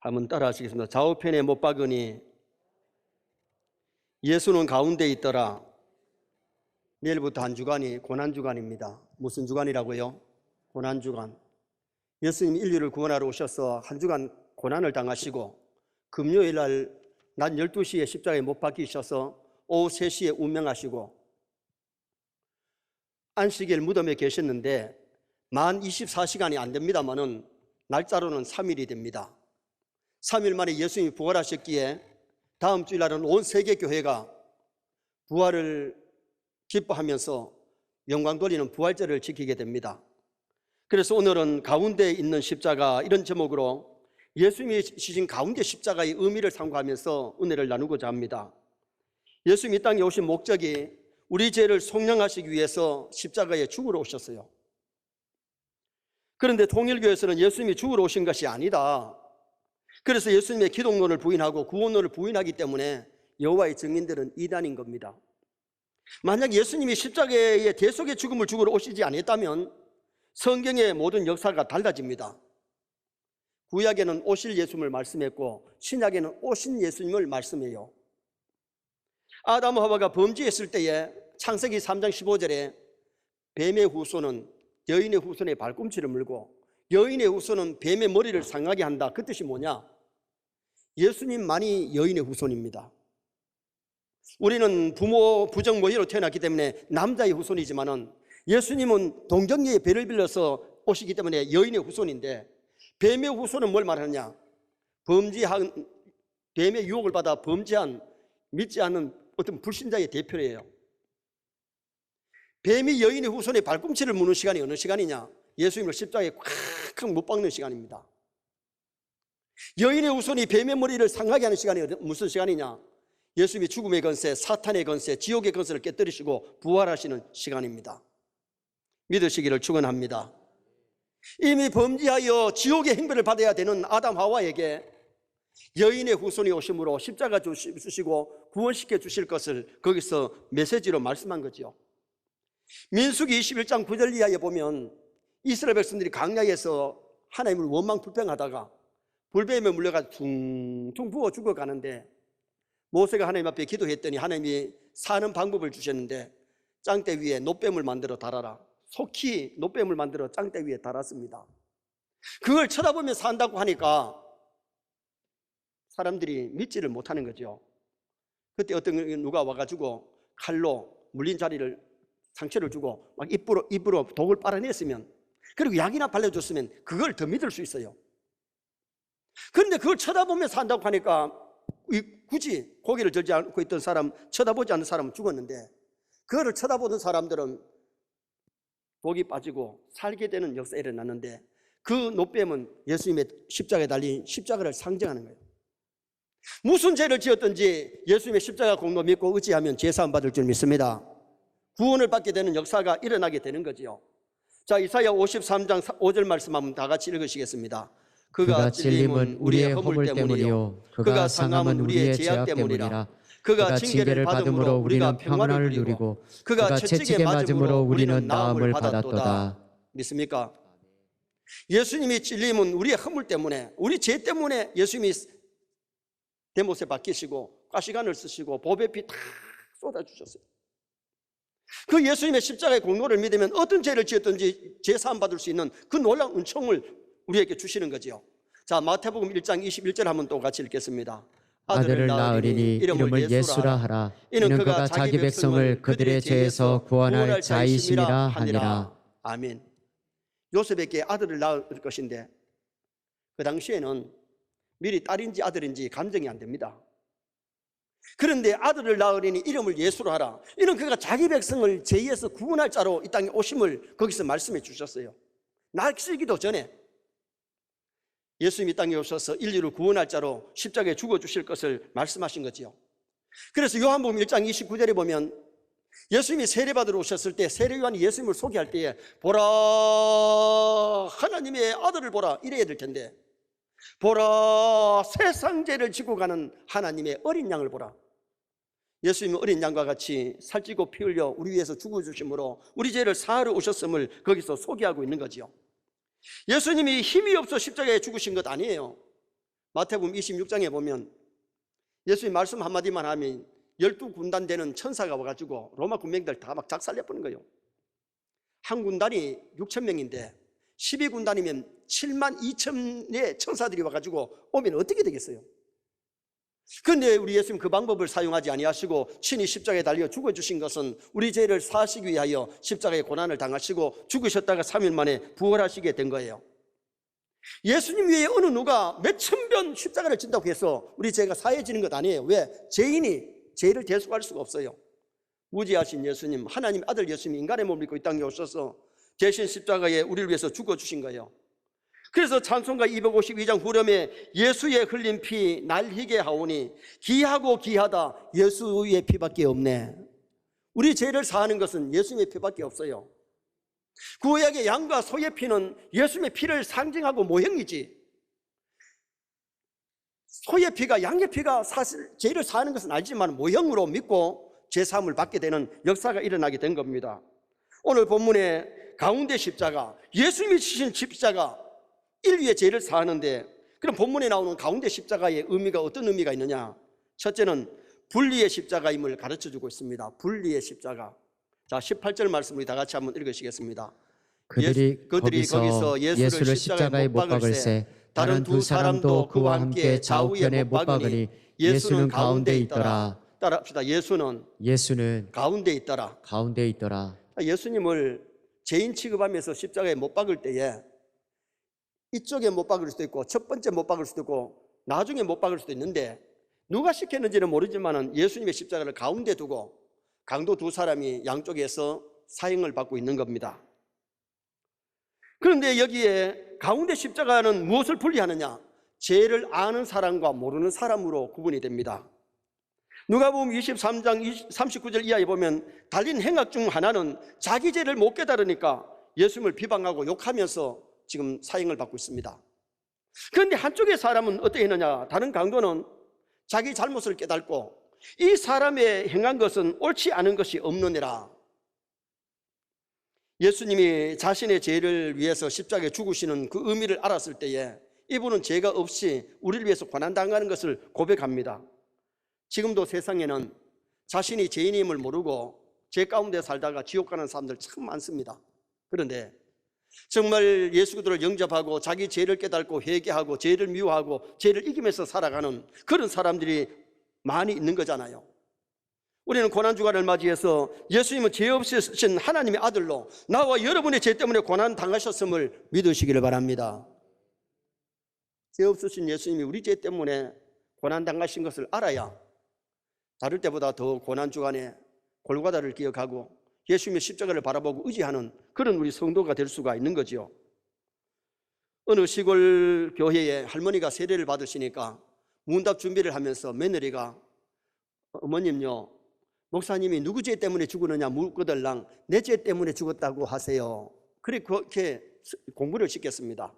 한번 따라 하시겠습니다. 좌우편에 못 박으니 예수는 가운데 있더라. 내일부터 한 주간이 고난주간입니다. 무슨 주간이라고요? 고난주간. 예수님이 인류를 구원하러 오셔서 한 주간 고난을 당하시고 금요일 날 낮 12시에 십자가에 못 박히셔서 오후 3시에 운명하시고 안식일 무덤에 계셨는데 만 24시간이 안 됩니다만은 날짜로는 3일이 됩니다. 3일 만에 예수님이 부활하셨기에 다음 주일날은 온 세계 교회가 부활을 기뻐하면서 영광 돌리는 부활절을 지키게 됩니다. 그래서 오늘은 가운데 있는 십자가, 이런 제목으로 예수님이 지신 가운데 십자가의 의미를 상고하면서 은혜를 나누고자 합니다. 예수님이 이 땅에 오신 목적이 우리 죄를 속량하시기 위해서 십자가에 죽으러 오셨어요. 그런데 통일교에서는 예수님이 죽으러 오신 것이 아니다. 그래서 예수님의 기독론을 부인하고 구원론을 부인하기 때문에 여호와의 증인들은 이단인 겁니다. 만약 예수님이 십자가의 대속의 죽음을 죽으러 오시지 않았다면 성경의 모든 역사가 달라집니다. 구약에는 오실 예수님을 말씀했고 신약에는 오신 예수님을 말씀해요. 아담 하와가 범죄했을 때에 창세기 3장 15절에 뱀의 후손은 여인의 후손의 발꿈치를 물고 여인의 후손은 뱀의 머리를 상하게 한다. 그 뜻이 뭐냐? 예수님만이 여인의 후손입니다. 우리는 부모 부정 모의로 태어났기 때문에 남자의 후손이지만은 예수님은 동정녀의 배를 빌려서 오시기 때문에 여인의 후손인데 뱀의 후손은 뭘 말하느냐? 범죄한, 뱀의 유혹을 받아 범죄한, 믿지 않는 어떤 불신자의 대표예요. 뱀이 여인의 후손의 발꿈치를 무는 시간이 어느 시간이냐? 예수님을 십자가에 콱 못 박는 시간입니다. 여인의 후손이 뱀의 머리를 상하게 하는 시간이 무슨 시간이냐? 예수님이 죽음의 권세, 사탄의 권세, 지옥의 권세를 깨뜨리시고 부활하시는 시간입니다. 믿으시기를 축원합니다. 이미 범죄하여 지옥의 행배를 받아야 되는 아담 하와에게 여인의 후손이 오심으로 십자가 주시고 구원시켜 주실 것을 거기서 메시지로 말씀한 거죠. 민수기 21장 9절 이하에 보면 이스라엘 백성들이 광야에서 하나님을 원망 불평하다가 불뱀에 물려가 퉁퉁 부어 죽어가는데 모세가 하나님 앞에 기도했더니 하나님이 사는 방법을 주셨는데 짱대 위에 놋뱀을 만들어 달아라. 속히 놋뱀을 만들어 짱대 위에 달았습니다. 그걸 쳐다보며 산다고 하니까 사람들이 믿지를 못하는 거죠. 그때 어떤 누가 와가지고 칼로 물린 자리를 상처를 주고 막 입으로 독을 빨아냈으면 그리고 약이나 발라줬으면 그걸 더 믿을 수 있어요. 그런데 그걸 쳐다보며 산다고 하니까 굳이 고개를 들지 않고 있던 사람, 쳐다보지 않는 사람은 죽었는데 그거를 쳐다보던 사람들은 독이 빠지고 살게 되는 역사가 일어났는데 그 놋뱀은 예수님의 십자가에 달린 십자가를 상징하는 거예요. 무슨 죄를 지었든지 예수님의 십자가 공로 믿고 의지하면 제사함 받을 줄 믿습니다. 구원을 받게 되는 역사가 일어나게 되는 거지요. 자, 이사야 53장 5절 말씀 한번 다 같이 읽으시겠습니다. 그가 찔림은 우리의 허물 때문이요 그가 상함은 우리의 죄악 때문이라. 그가 징계를 받음으로 우리는 평안을 누리고 그가 채찍에 맞음으로 우리는 나음을 받았도다. 믿습니까? 예수님이 찔림은 우리의 허물 때문에, 우리 죄 때문에 예수님이 대못에 박히시고 가시관을 쓰시고 보배 피 다 쏟아주셨어요. 그 예수님의 십자가의 공로를 믿으면 어떤 죄를 지었든지 제사함 받을 수 있는 그 놀라운 은총을 우리에게 주시는 거지요. 자, 마태복음 1장 21절 한번 또 같이 읽겠습니다. 아들을 낳으리니 이름을 예수라 하라. 이는 그가 자기 백성을 그들의 죄에서 구원할 자이심이라 하니라. 아멘. 요셉에게 아들을 낳을 것인데 그 당시에는 미리 딸인지 아들인지 감정이 안 됩니다. 그런데 아들을 낳으리니 이름을 예수로 하라. 이는 그가 자기 백성을 죄에서 구원할 자로 이 땅에 오심을 거기서 말씀해 주셨어요. 날씨기도 전에 예수님이 이 땅에 오셔서 인류를 구원할 자로 십자가에 죽어주실 것을 말씀하신 거지요. 그래서 요한복음 1장 29절에 보면 예수님이 세례받으러 오셨을 때 세례요한이 예수님을 소개할 때에 보라 하나님의 아들을 보라 이래야 될 텐데 보라 세상 죄를 지고 가는 하나님의 어린 양을 보라. 예수님은 어린 양과 같이 살찌고 피 흘려 우리 위해서 죽어주심으로 우리 죄를 사하러 오셨음을 거기서 소개하고 있는 거지요. 예수님이 힘이 없어 십자가에 죽으신 것 아니에요. 마태복음 26장에 보면 예수님 말씀 한마디만 하면 12군단 되는 천사가 와가지고 로마 군병들 다 막 작살내버리는 거예요. 한 군단이 6,000명인데 12군단이면 72,000의 천사들이 와가지고 오면 어떻게 되겠어요? 그런데 우리 예수님 그 방법을 사용하지 아니하시고 친히 십자가에 달려 죽어주신 것은 우리 죄를 사하시기 위하여 십자가의 고난을 당하시고 죽으셨다가 3일 만에 부활하시게 된 거예요. 예수님 외에 어느 누가 몇천 번 십자가를 진다고 해서 우리 죄가 사해지는 것 아니에요. 왜? 죄인이 죄를 대속할 수가 없어요. 무지하신 예수님, 하나님의 아들 예수님이 인간의 몸을 입고 이 땅에 오셔서 대신 십자가에 우리를 위해서 죽어주신 거예요. 그래서 찬송가 252장 후렴에 예수의 흘린 피 날 희게 하오니 기하고 기하다 예수의 피밖에 없네. 우리 죄를 사하는 것은 예수님의 피밖에 없어요. 구약의 양과 소의 피는 예수님의 피를 상징하고 모형이지, 소의 피가 양의 피가 사실 죄를 사하는 것은 알지만 모형으로 믿고 죄사함을 받게 되는 역사가 일어나게 된 겁니다. 오늘 본문의 가운데 십자가, 예수님이 지신 십자가, 인류의 죄를 사하는데, 그럼 본문에 나오는 가운데 십자가의 의미가 어떤 의미가 있느냐? 첫째는 분리의 십자가임을 가르쳐주고 있습니다. 분리의 십자가. 자, 18절 말씀 우리 다 같이 한번 읽으시겠습니다. 그들이 거기서 예수를 십자가에 못 박을새 다른 두 사람도 그와 함께 좌우편에 못 박으니 예수는 가운데 있더라. 따라합시다. 예수는 가운데 있더라. 가운데 있더라. 예수님을 죄인 취급하면서 십자가에 못 박을 때에 이쪽에 못 박을 수도 있고 첫 번째 못 박을 수도 있고 나중에 못 박을 수도 있는데, 누가 시켰는지는 모르지만 예수님의 십자가를 가운데 두고 강도 두 사람이 양쪽에서 사형을 받고 있는 겁니다. 그런데 여기에 가운데 십자가는 무엇을 분리하느냐? 죄를 아는 사람과 모르는 사람으로 구분이 됩니다. 누가복음 23장 39절 이하에 보면 달린 행악 중 하나는 자기 죄를 못 깨달으니까 예수님을 비방하고 욕하면서 지금 사형을 받고 있습니다. 그런데 한쪽의 사람은 어떻게 했느냐? 다른 강도는 자기 잘못을 깨닫고 이 사람의 행한 것은 옳지 않은 것이 없느니라. 예수님이 자신의 죄를 위해서 십자가에 죽으시는 그 의미를 알았을 때에 이분은 죄가 없이 우리를 위해서 고난당하는 것을 고백합니다. 지금도 세상에는 자신이 죄인임을 모르고 죄 가운데 살다가 지옥 가는 사람들 참 많습니다. 그런데 정말 예수 그리스도를 영접하고 자기 죄를 깨닫고 회개하고 죄를 미워하고 죄를 이기면서 살아가는 그런 사람들이 많이 있는 거잖아요. 우리는 고난주간을 맞이해서 예수님은 죄 없으신 하나님의 아들로 나와 여러분의 죄 때문에 고난 당하셨음을 믿으시기를 바랍니다. 죄 없으신 예수님이 우리 죄 때문에 고난 당하신 것을 알아야 다를 때보다 더 고난주간에 골고다를 기억하고 예수님의 십자가를 바라보고 의지하는 그런 우리 성도가 될 수가 있는 거죠. 어느 시골 교회에 할머니가 세례를 받으시니까 문답 준비를 하면서 며느리가 어머님요, 목사님이 누구 죄 때문에 죽었느냐 묻거들랑 내 죄 때문에 죽었다고 하세요. 그렇게 공부를 시켰습니다.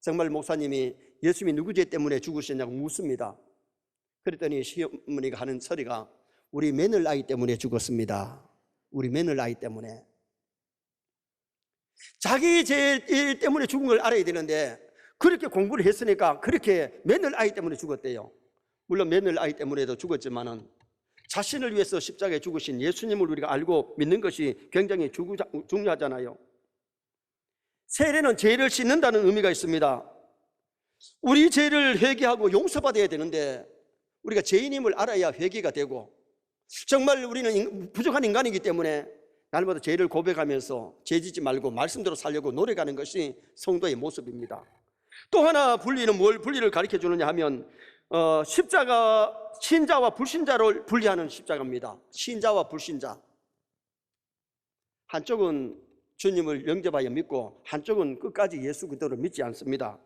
정말 목사님이 예수님이 누구 죄 때문에 죽으셨냐고 묻습니다. 그랬더니 시어머니가 하는 소리가 우리 며느라이 때문에 죽었습니다. 우리 며느라이 때문에. 자기 죄 때문에 죽은 걸 알아야 되는데 그렇게 공부를 했으니까 그렇게 며느라이 때문에 죽었대요. 물론 며느라이 때문에도 죽었지만은 자신을 위해서 십자가에 죽으신 예수님을 우리가 알고 믿는 것이 굉장히 중요하잖아요. 세례는 죄를 씻는다는 의미가 있습니다. 우리 죄를 회개하고 용서받아야 되는데 우리가 죄인임을 알아야 회개가 되고, 정말 우리는 부족한 인간이기 때문에 날마다 죄를 고백하면서 죄짓지 말고 말씀대로 살려고 노력하는 것이 성도의 모습입니다. 또 하나 분리는 뭘 분리를 가르쳐 주느냐 하면 십자가, 신자와 불신자를 분리하는 십자가입니다. 신자와 불신자. 한쪽은 주님을 영접하여 믿고 한쪽은 끝까지 예수 그리스도를 믿지 않습니다.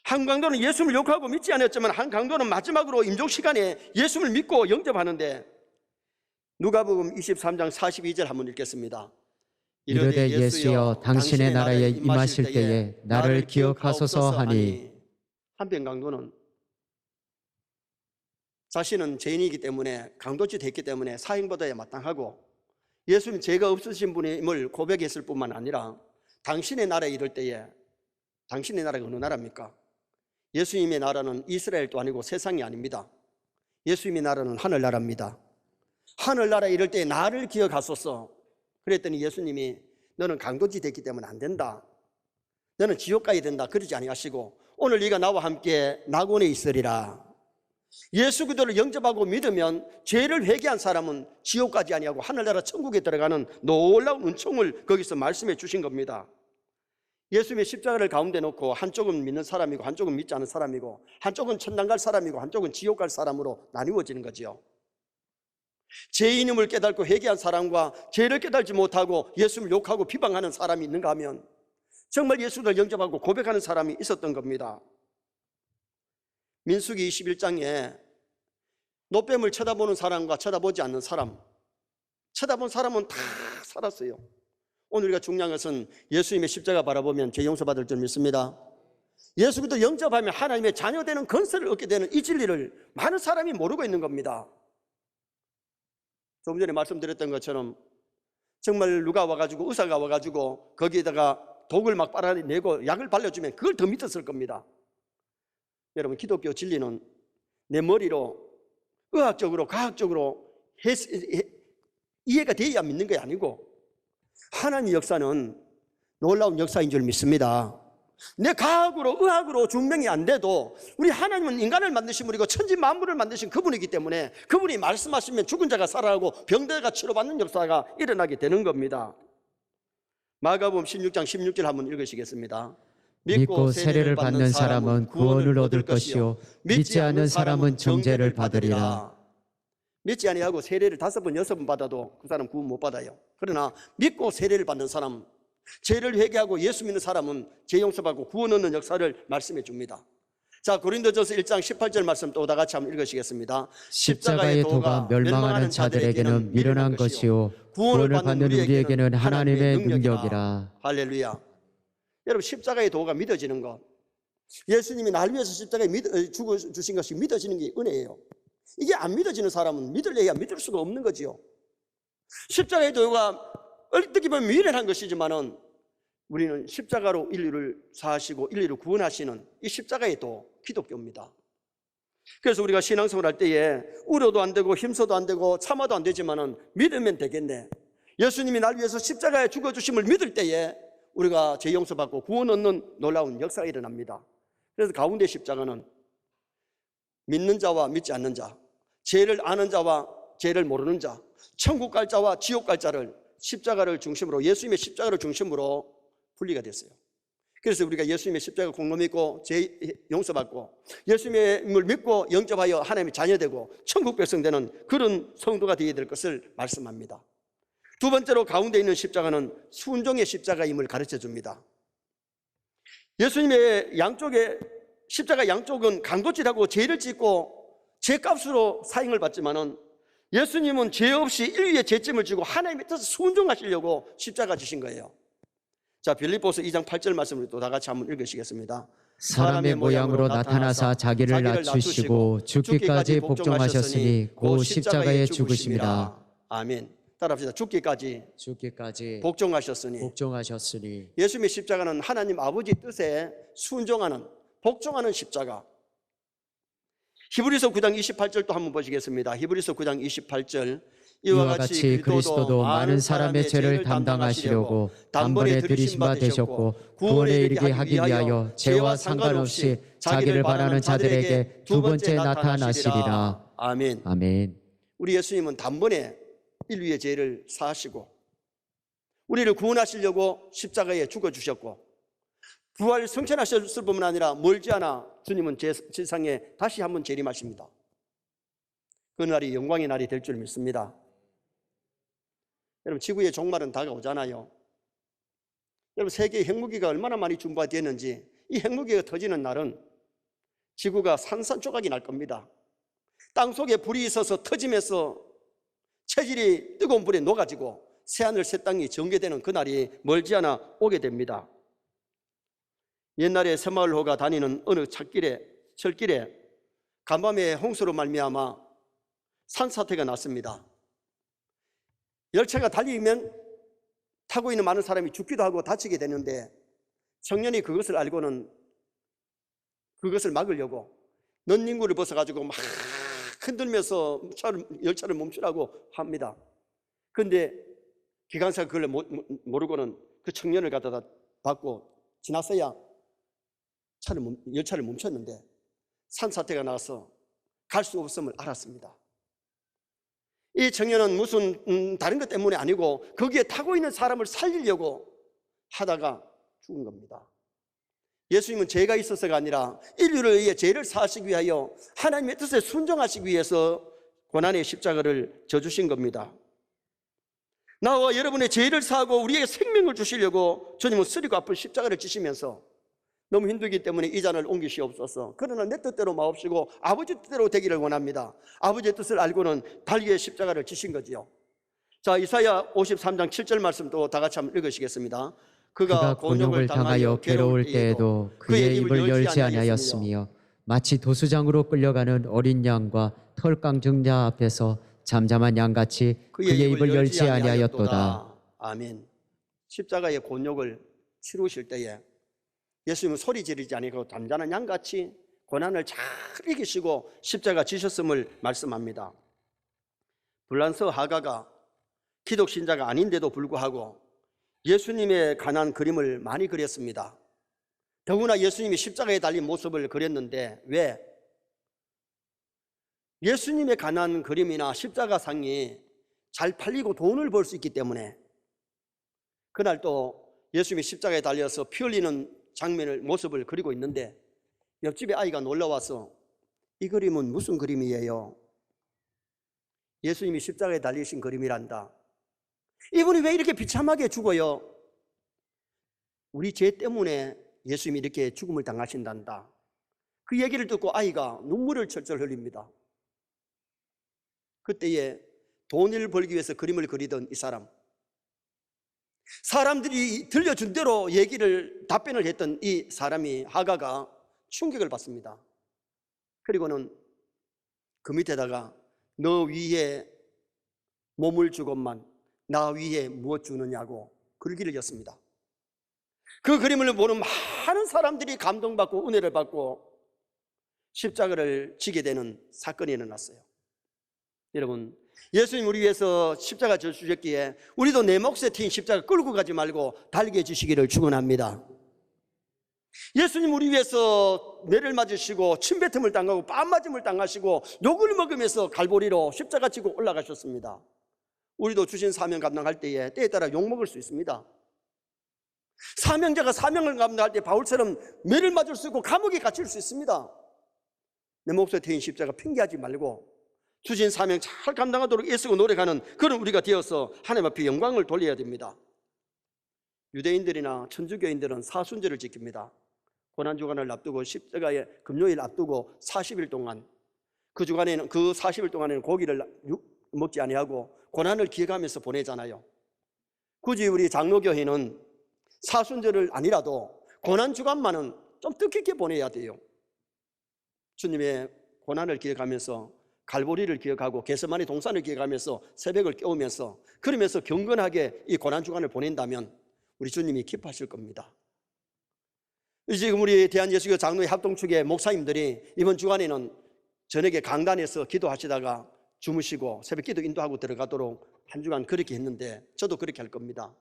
한 강도는 예수를 욕하고 믿지 않았지만 한 강도는 마지막으로 임종시간에 예수를 믿고 영접하는데, 누가복음 23장 42절 한번 읽겠습니다. 이르되 예수여 당신의 나라에 임하실 때에 나를 기억하소서 하니. 한편 강도는 자신은 죄인이기 때문에 강도짓 했기 때문에 사형받아야 마땅하고 예수님 죄가 없으신 분임을 고백했을 뿐만 아니라 당신의 나라에 이를 때에, 당신의 나라가 어느 나라입니까? 예수님의 나라는 이스라엘도 아니고 세상이 아닙니다. 예수님의 나라는 하늘나라입니다. 하늘나라에 이럴 때 나를 기억하소서. 그랬더니 예수님이 너는 강도지 됐기 때문에 안 된다. 너는 지옥 가야 된다. 그러지 아니하시고 오늘 네가 나와 함께 낙원에 있으리라. 예수 그리스도를 영접하고 믿으면 죄를 회개한 사람은 지옥 가지 아니하고 하늘나라 천국에 들어가는 놀라운 은총을 거기서 말씀해 주신 겁니다. 예수님의 십자가를 가운데 놓고 한쪽은 믿는 사람이고 한쪽은 믿지 않는 사람이고 한쪽은 천당 갈 사람이고 한쪽은 지옥 갈 사람으로 나뉘어지는 거지요. 죄인임을 깨닫고 회개한 사람과 죄를 깨닫지 못하고 예수님을 욕하고 비방하는 사람이 있는가 하면 정말 예수를 영접하고 고백하는 사람이 있었던 겁니다. 민수기 21장에 노뱀을 쳐다보는 사람과 쳐다보지 않는 사람, 쳐다본 사람은 다 살았어요. 오늘 우리가 중요한 것은 예수님의 십자가 바라보면 죄 용서받을 줄 믿습니다. 예수 그리스도 영접하면 하나님의 자녀되는 건설을 얻게 되는 이 진리를 많은 사람이 모르고 있는 겁니다. 조금 전에 말씀드렸던 것처럼 정말 누가 와가지고 의사가 와가지고 거기에다가 독을 막 빨아내고 약을 발라주면 그걸 더 믿었을 겁니다. 여러분, 기독교 진리는 내 머리로 의학적으로 과학적으로 이해가 돼야 믿는 게 아니고 하나님의 역사는 놀라운 역사인 줄 믿습니다. 내 과학으로 의학으로 증명이 안 돼도 우리 하나님은 인간을 만드신 분이고 천지 만물을 만드신 그분이기 때문에 그분이 말씀하시면 죽은 자가 살아나고 병들가 치료받는 역사가 일어나게 되는 겁니다. 마가복음 16장 16절 한번 읽으시겠습니다. 믿고 세례를 받는 사람은 구원을 얻을 것이요 믿지 않는 사람은 정죄를 받으리라. 믿지 아니하고 세례를 5번 6번 받아도 그 사람 구원 못 받아요. 그러나 믿고 세례를 받는 사람, 죄를 회개하고 예수 믿는 사람은 죄 용서받고 구원 얻는 역사를 말씀해 줍니다. 자, 고린도전서 1장 18절 말씀 또 다 같이 한번 읽으시겠습니다. 십자가의 도가 멸망하는 자들에게는 미련한 것이요 구원을 받는 우리에게는 하나님의 능력이라. 할렐루야. 여러분, 십자가의 도가 믿어지는 것, 예수님이 날 위해서 십자가에 죽어주신 것이 믿어지는 게 은혜예요. 이게 안 믿어지는 사람은 믿을래야 믿을 수가 없는 거지요. 십자가의 도가 어떻게 보면 미련한 것이지만은 우리는 십자가로 인류를 사하시고 인류를 구원하시는 이 십자가의 도, 기독교입니다. 그래서 우리가 신앙생활 할 때에 울어도 안 되고 힘써도 안 되고 참아도 안 되지만은 믿으면 되겠네. 예수님이 날 위해서 십자가에 죽어주심을 믿을 때에 우리가 죄 용서받고 구원 얻는 놀라운 역사가 일어납니다. 그래서 가운데 십자가는 믿는 자와 믿지 않는 자, 죄를 아는 자와 죄를 모르는 자, 천국 갈 자와 지옥 갈 자를 십자가를 중심으로, 예수님의 십자가를 중심으로 분리가 됐어요. 그래서 우리가 예수님의 십자가 공로 믿고 죄 용서받고 예수님을 믿고 영접하여 하나님의 자녀되고 천국 백성 되는 그런 성도가 되어야 될 것을 말씀합니다. 두 번째로 가운데 있는 십자가는 순종의 십자가임을 가르쳐 줍니다. 예수님의 양쪽에 십자가 양쪽은 강도질하고 죄를 짓고 죄값으로 사형을 받지만은 예수님은 죄 없이 인류의 죄짐을 지고 하나님의 뜻을 순종하시려고 십자가 지신 거예요. 자, 빌립보서 2장 8절 말씀을 또 다 같이 한번 읽으시겠습니다. 사람의 모양으로 나타나사 자기를 낮추시고 죽기까지 복종하셨으니 곧 십자가에 죽으심이라. 아멘. 따라합시다. 죽기까지 복종하셨으니. 예수님의 십자가는 하나님 아버지 뜻에 순종하는, 복종하는 십자가. 히브리서 9장 28절 또 한번 보시겠습니다. 히브리서 9장 28절. 이와 같이 그리스도도 많은 사람의 죄를 담당하시려고 단번에 들이신 바 되셨고 구원에 이르게 하기 위하여 죄와 상관없이 자기를 바라는 자들에게 두 번째 나타나시리라. 아멘. 아멘. 우리 예수님은 단번에 인류의 죄를 사하시고 우리를 구원하시려고 십자가에 죽어주셨고 부활 성천하셨을 뿐만 아니라 멀지 않아 주님은 세상에 다시 한번 재림하십니다. 그 날이 영광의 날이 될 줄 믿습니다. 여러분, 지구의 종말은 다가오잖아요. 여러분, 세계의 핵무기가 얼마나 많이 준비되었는지 이 핵무기가 터지는 날은 지구가 산산조각이 날 겁니다. 땅속에 불이 있어서 터지면서 체질이 뜨거운 불에 녹아지고 새하늘 새 땅이 전개되는 그날이 멀지 않아 오게 됩니다. 옛날에 새마을호가 다니는 어느 철길에 간밤에 홍수로 말미암아 산사태가 났습니다. 열차가 달리면 타고 있는 많은 사람이 죽기도 하고 다치게 되는데 청년이 그것을 알고는 그것을 막으려고 넌닝구를 벗어가지고 막 흔들면서 열차를 멈추라고 합니다. 그런데 기관사가 그걸 모르고는 그 청년을 갖다가 받고 지났어야 열차를 멈췄는데 산사태가 나서 갈 수 없음을 알았습니다. 이 청년은 무슨 다른 것 때문에 아니고 거기에 타고 있는 사람을 살리려고 하다가 죽은 겁니다. 예수님은 죄가 있어서가 아니라 인류를 위해 죄를 사하시기 위하여 하나님의 뜻에 순종하시기 위해서 고난의 십자가를 져주신 겁니다. 나와 여러분의 죄를 사하고 우리에게 생명을 주시려고 주님은 쓰리고 아픈 십자가를 지시면서 너무 힘들기 때문에 이 잔을 옮기시옵소서. 그러나 내 뜻대로 마옵시고 아버지 뜻대로 되기를 원합니다. 아버지의 뜻을 알고는 달리의 십자가를 지신 거지요. 자, 이사야 53장 7절 말씀도 다 같이 한번 읽으시겠습니다. 그가 곤욕을 당하여 괴로울 때에도 그의 입을 열지 아니하였으며 마치 도수장으로 끌려가는 어린 양과 털깡 정자 앞에서 잠잠한 양같이 그의 입을 열지 아니하였도다. 아멘. 십자가의 곤욕을 치루실 때에 예수님은 소리 지르지 아니고 잠잠한 양같이 고난을 잘 이기시고 십자가 지셨음을 말씀합니다. 불란서 하가가 기독신자가 아닌데도 불구하고 예수님의 가난 그림을 많이 그렸습니다. 더구나 예수님이 십자가에 달린 모습을 그렸는데 왜? 예수님의 가난 그림이나 십자가상이 잘 팔리고 돈을 벌 수 있기 때문에 그날 또 예수님이 십자가에 달려서 피 흘리는 장면을 모습을 그리고 있는데 옆집에 아이가 놀라와서 이 그림은 무슨 그림이에요? 예수님이 십자가에 달리신 그림이란다. 이분이 왜 이렇게 비참하게 죽어요? 우리 죄 때문에 예수님이 이렇게 죽음을 당하신단다. 그 얘기를 듣고 아이가 눈물을 철철 흘립니다. 그때에 돈을 벌기 위해서 그림을 그리던 이 사람, 사람들이 들려준 대로 답변을 했던 이 사람이 하가가 충격을 받습니다. 그리고는 그 밑에다가 너 위에 몸을 주건만 나 위에 무엇 주느냐고 글귀를 였습니다. 그 그림을 보는 많은 사람들이 감동받고 은혜를 받고 십자가를 지게 되는 사건이 일어났어요. 여러분, 예수님 우리 위해서 십자가 져 주셨기에 우리도 내 몫에 튄 십자가 끌고 가지 말고 달게 해주시기를 축원합니다. 예수님 우리 위해서 매를 맞으시고 침뱉음을 당하고 뺨 맞음을 당하시고 욕을 먹으면서 갈보리로 십자가 지고 올라가셨습니다. 우리도 주신 사명 감당할 때에 따라 욕 먹을 수 있습니다. 사명자가 사명을 감당할 때 바울처럼 매를 맞을 수 있고 감옥에 갇힐 수 있습니다. 내 몫에 튄 십자가 핑계하지 말고 주신 사명 잘 감당하도록 애쓰고 노력하는 그런 우리가 되어서 하나님 앞에 영광을 돌려야 됩니다. 유대인들이나 천주교인들은 사순절을 지킵니다. 고난주간을 앞두고 십자가의 금요일 앞두고 40일 동안 그 40일 동안에는 고기를 먹지 아니하고 고난을 기억하면서 보내잖아요. 굳이 우리 장로교회는 사순절을 아니라도 고난주간만은 좀 뜻깊게 보내야 돼요. 주님의 고난을 기억하면서 갈보리를 기억하고 겟세마네 동산을 기억하면서 새벽을 깨우면서 그러면서 경건하게 이 고난주간을 보낸다면 우리 주님이 기뻐하실 겁니다. 지금 우리 대한예수교 장로회 합동축의 목사님들이 이번 주간에는 저녁에 강단에서 기도하시다가 주무시고 새벽 기도 인도하고 들어가도록 한 주간 그렇게 했는데 저도 그렇게 할 겁니다.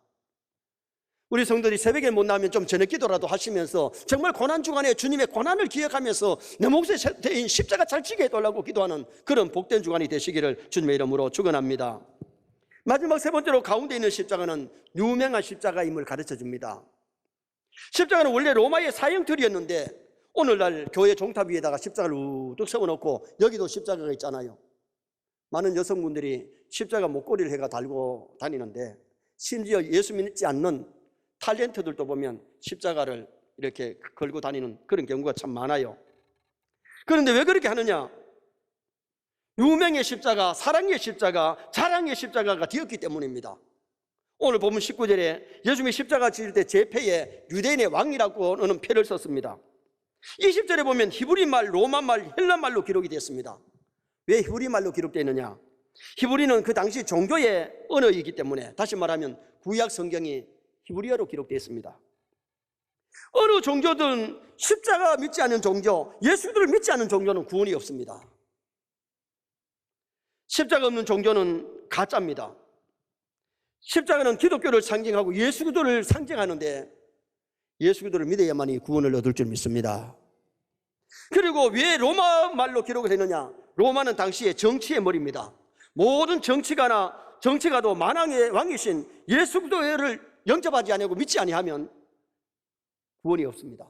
우리 성도들이 새벽에 못 나면 좀 저녁 기도라도 하시면서 정말 고난주간에 주님의 고난을 기억하면서 내 몫에 대인 십자가 잘 지게 해달라고 기도하는 그런 복된 주간이 되시기를 주님의 이름으로 축원합니다. 마지막 세 번째로 가운데 있는 십자가는 유명한 십자가임을 가르쳐 줍니다. 십자가는 원래 로마의 사형틀이었는데 오늘날 교회 종탑 위에다가 십자가를 우뚝 세워놓고 여기도 십자가가 있잖아요. 많은 여성분들이 십자가 목걸이를 해가 달고 다니는데 심지어 예수 믿지 않는 탤런트들도 보면 십자가를 이렇게 걸고 다니는 그런 경우가 참 많아요. 그런데 왜 그렇게 하느냐? 유명의 십자가, 사랑의 십자가, 자랑의 십자가가 되었기 때문입니다. 오늘 보면 19절에 예수님이 십자가 지을 때 제 패에 유대인의 왕이라고 하는 패를 썼습니다. 20절에 보면 히브리말, 로마말, 헬라말로 기록이 됐습니다. 왜 히브리말로 기록되어 있느냐? 히브리는 그 당시 종교의 언어이기 때문에, 다시 말하면 구약 성경이 히브리어로 기록되어 있습니다. 어느 종교든 십자가 믿지 않는 종교, 예수들을 믿지 않는 종교는 구원이 없습니다. 십자가 없는 종교는 가짜입니다. 십자가는 기독교를 상징하고 예수 그리스도를 상징하는데 예수 그리스도를 믿어야만이 구원을 얻을 줄 믿습니다. 그리고 왜 로마 말로 기록을 했느냐? 로마는 당시에 정치의 머리입니다. 모든 정치가도 만왕의 왕이신 예수 그리스도를 영접하지 아니하고 믿지 아니하면 구원이 없습니다.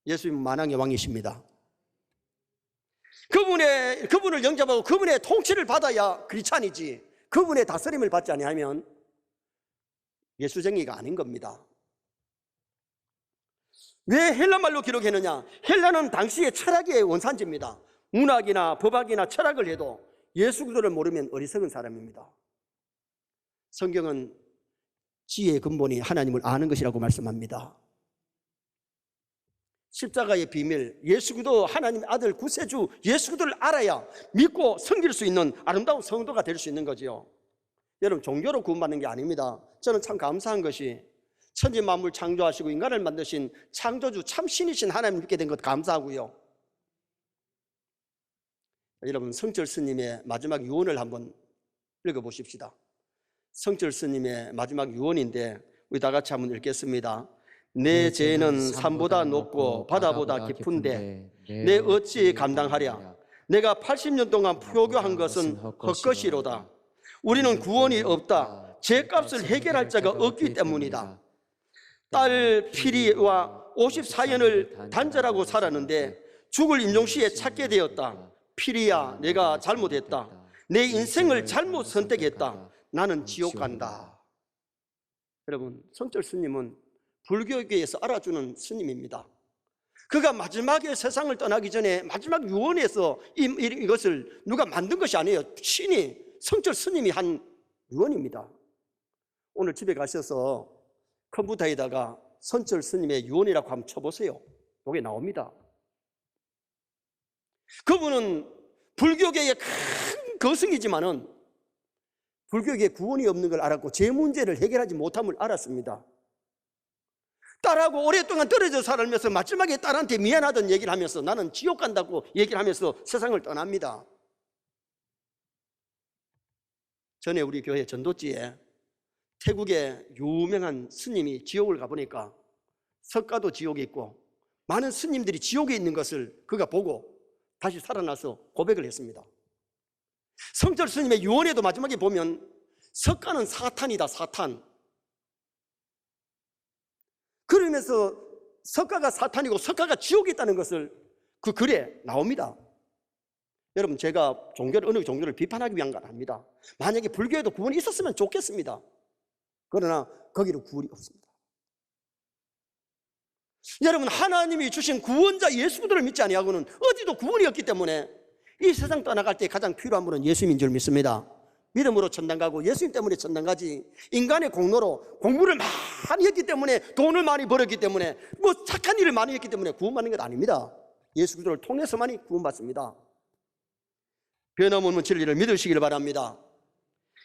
예수님은 만왕의 왕이십니다. 그분을 영접하고 그분의 통치를 받아야 크리스찬이지, 그분의 다스림을 받지 아니하면 예수쟁이가 아닌 겁니다. 왜 헬라말로 기록했느냐? 헬라는 당시의 철학의 원산지입니다. 문학이나 법학이나 철학을 해도 예수 그리스도를 모르면 어리석은 사람입니다. 성경은 지혜의 근본이 하나님을 아는 것이라고 말씀합니다. 십자가의 비밀, 예수 그리스도 하나님의 아들 구세주 예수 그리스도를 알아야 믿고 섬길 수 있는 아름다운 성도가 될 수 있는 거지요. 여러분, 종교로 구원받는 게 아닙니다. 저는 참 감사한 것이 천지 만물 창조하시고 인간을 만드신 창조주 참 신이신 하나님 믿게 된 것 감사하고요. 여러분, 성철 스님의 마지막 유언을 한번 읽어보십시다. 성철 스님의 마지막 유언인데 우리 다 같이 한번 읽겠습니다. 내 죄는 산보다 높고 바다보다 깊은데 내 어찌 감당하랴. 내가 80년 동안 표교한 것은 헛것이로다. 우리는 구원이 없다. 죄값을 해결할 자가 없기 때문이다. 딸 피리와 54년을 단절하고 살았는데 죽을 임종시에 찾게 되었다. 피리야, 내가 잘못했다. 내 인생을 잘못 선택했다. 나는 지옥 간다. 여러분, 성철 스님은 불교계에서 알아주는 스님입니다. 그가 마지막에 세상을 떠나기 전에 마지막 유언에서 이것을 누가 만든 것이 아니에요. 신이, 성철 스님이 한 유언입니다. 오늘 집에 가셔서 컴퓨터에다가 성철 스님의 유언이라고 한번 쳐보세요. 여기 나옵니다. 그분은 불교계의 큰 거승이지만은 불교계에 구원이 없는 걸 알았고 제 문제를 해결하지 못함을 알았습니다. 딸하고 오랫동안 떨어져 살면서 마지막에 딸한테 미안하던 얘기를 하면서 나는 지옥 간다고 얘기를 하면서 세상을 떠납니다. 전에 우리 교회 전도지에 태국의 유명한 스님이 지옥을 가보니까 석가도 지옥에 있고 많은 스님들이 지옥에 있는 것을 그가 보고 다시 살아나서 고백을 했습니다. 성철 스님의 유언에도 마지막에 보면 석가는 사탄이다, 사탄. 그러면서 석가가 사탄이고 석가가 지옥에 있다는 것을 그 글에 나옵니다. 여러분, 제가 어느 종교를 비판하기 위한 건 아닙니다. 만약에 불교에도 구원이 있었으면 좋겠습니다. 그러나 거기는 구원이 없습니다. 여러분, 하나님이 주신 구원자 예수 그리스도를 믿지 아니하고는 어디도 구원이 없기 때문에 이 세상 떠나갈 때 가장 필요한 분은 예수님인 줄 믿습니다. 믿음으로 천당 가고 예수님 때문에 천당 가지, 인간의 공로로 공부를 많이 했기 때문에 돈을 많이 벌었기 때문에 뭐 착한 일을 많이 했기 때문에 구원받는 것 아닙니다. 예수 그리스도를 통해서만이 구원받습니다. 변함없는 진리를 믿으시길 바랍니다.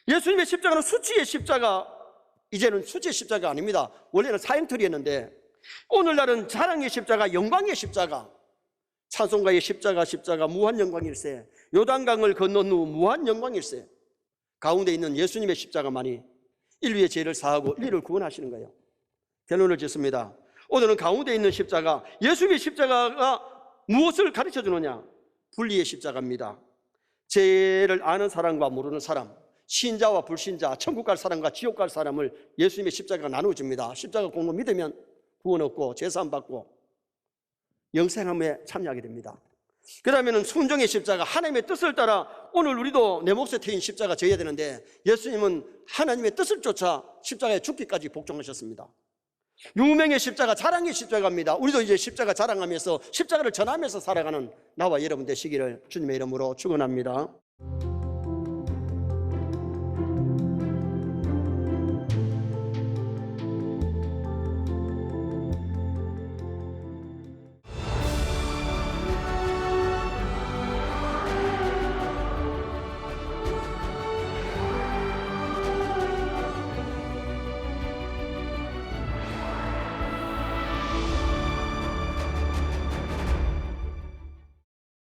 예수님의 십자가는 수치의 십자가, 이제는 수치의 십자가 아닙니다. 원래는 사형틀이었는데 오늘날은 자랑의 십자가, 영광의 십자가, 찬송가의 십자가 무한 영광일세, 요단강을 건넌 후 무한 영광일세. 가운데 있는 예수님의 십자가만이 인류의 죄를 사하고 인류를 구원하시는 거예요. 결론을 짓습니다. 오늘은 가운데 있는 십자가, 예수님의 십자가가 무엇을 가르쳐 주느냐? 분리의 십자가입니다. 죄를 아는 사람과 모르는 사람, 신자와 불신자, 천국 갈 사람과 지옥 갈 사람을 예수님의 십자가가 나눠줍니다. 십자가 공로 믿으면 구원 얻고 제사함 받고 영생함에 참여하게 됩니다. 그 다음에는 순종의 십자가, 하나님의 뜻을 따라 오늘 우리도 내 몫에 태인 십자가 져야 되는데 예수님은 하나님의 뜻을 쫓아 십자가에 죽기까지 복종하셨습니다. 유명의 십자가, 자랑의 십자가입니다. 우리도 이제 십자가 자랑하면서 십자가를 전하면서 살아가는 나와 여러분 되시기를 주님의 이름으로 축원합니다.